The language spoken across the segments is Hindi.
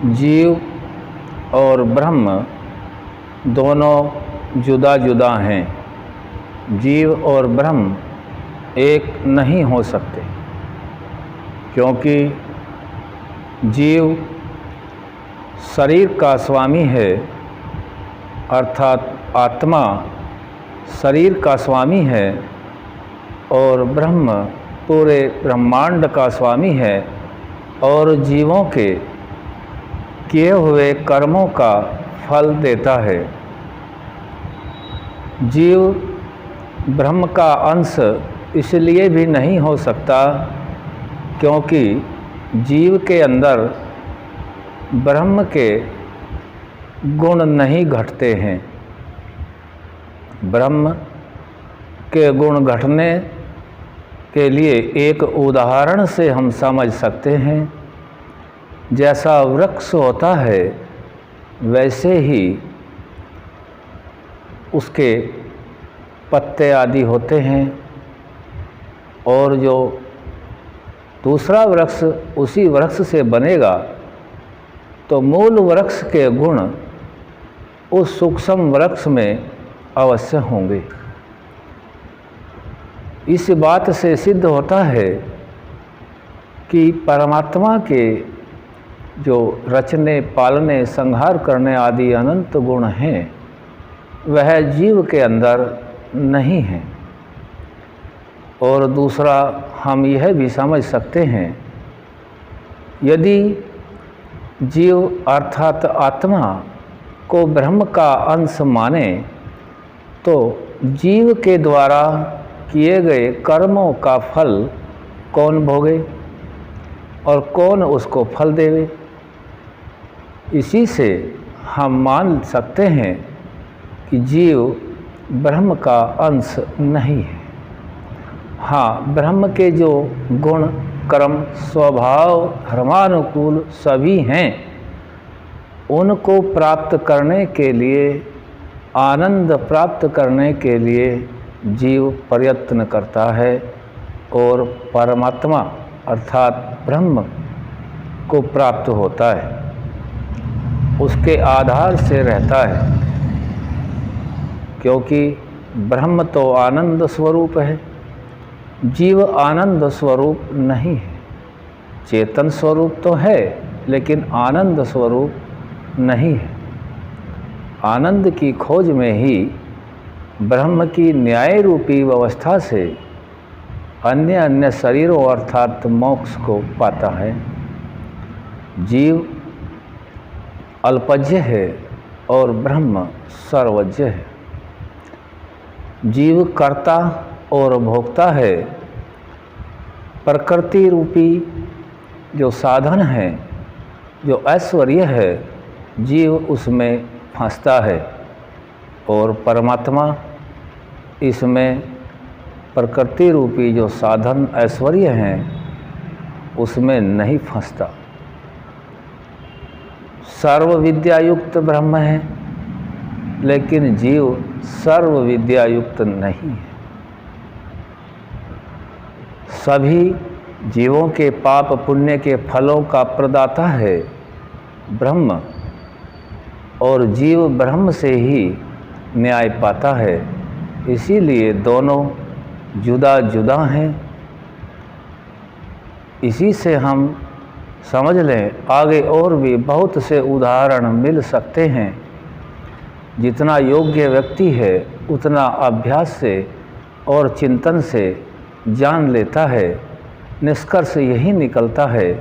जीव और ब्रह्म दोनों जुदा जुदा हैं। जीव और ब्रह्म एक नहीं हो सकते, क्योंकि जीव शरीर का स्वामी है, अर्थात आत्मा शरीर का स्वामी है, और ब्रह्म पूरे ब्रह्मांड का स्वामी है और जीवों के किए हुए कर्मों का फल देता है। जीव ब्रह्म का अंश इसलिए भी नहीं हो सकता क्योंकि जीव के अंदर ब्रह्म के गुण नहीं घटते हैं। ब्रह्म के गुण घटने के लिए एक उदाहरण से हम समझ सकते हैं। जैसा वृक्ष होता है वैसे ही उसके पत्ते आदि होते हैं, और जो दूसरा वृक्ष उसी वृक्ष से बनेगा तो मूल वृक्ष के गुण उस सूक्ष्म वृक्ष में अवश्य होंगे। इस बात से सिद्ध होता है कि परमात्मा के जो रचने, पालने, संहार करने आदि अनंत गुण हैं वह जीव के अंदर नहीं हैं। और दूसरा हम यह भी समझ सकते हैं, यदि जीव अर्थात आत्मा को ब्रह्म का अंश माने तो जीव के द्वारा किए गए कर्मों का फल कौन भोगे और कौन उसको फल देवे। इसी से हम मान सकते हैं कि जीव ब्रह्म का अंश नहीं है। हाँ, ब्रह्म के जो गुण, कर्म, स्वभाव, धर्मानुकूल सभी हैं, उनको प्राप्त करने के लिए, आनंद प्राप्त करने के लिए जीव प्रयत्न करता है और परमात्मा अर्थात ब्रह्म को प्राप्त होता है, उसके आधार से रहता है। क्योंकि ब्रह्म तो आनंद स्वरूप है, जीव आनंद स्वरूप नहीं है। चेतन स्वरूप तो है लेकिन आनंद स्वरूप नहीं है। आनंद की खोज में ही ब्रह्म की न्याय रूपी व्यवस्था से अन्य अन्य शरीरों अर्थात मोक्ष को पाता है। जीव अल्पज्य है और ब्रह्म सर्वज्ञ है। जीव कर्ता और भोक्ता है। प्रकृति रूपी जो साधन है, जो ऐश्वर्य है, जीव उसमें फंसता है और परमात्मा इसमें प्रकृति रूपी जो साधन ऐश्वर्य हैं उसमें नहीं फंसता। सर्व विद्यायुक्त ब्रह्म है, लेकिन जीव सर्व विद्यायुक्त नहीं है। सभी जीवों के पाप पुण्य के फलों का प्रदाता है ब्रह्म, और जीव ब्रह्म से ही न्याय पाता है। इसीलिए दोनों जुदा जुदा हैं। इसी से हम समझ लें, आगे और भी बहुत से उदाहरण मिल सकते हैं। जितना योग्य व्यक्ति है उतना अभ्यास से और चिंतन से जान लेता है। निष्कर्ष यही निकलता है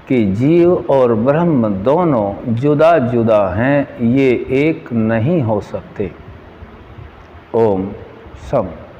कि जीव और ब्रह्म दोनों जुदा जुदा हैं, ये एक नहीं हो सकते। ओम शम।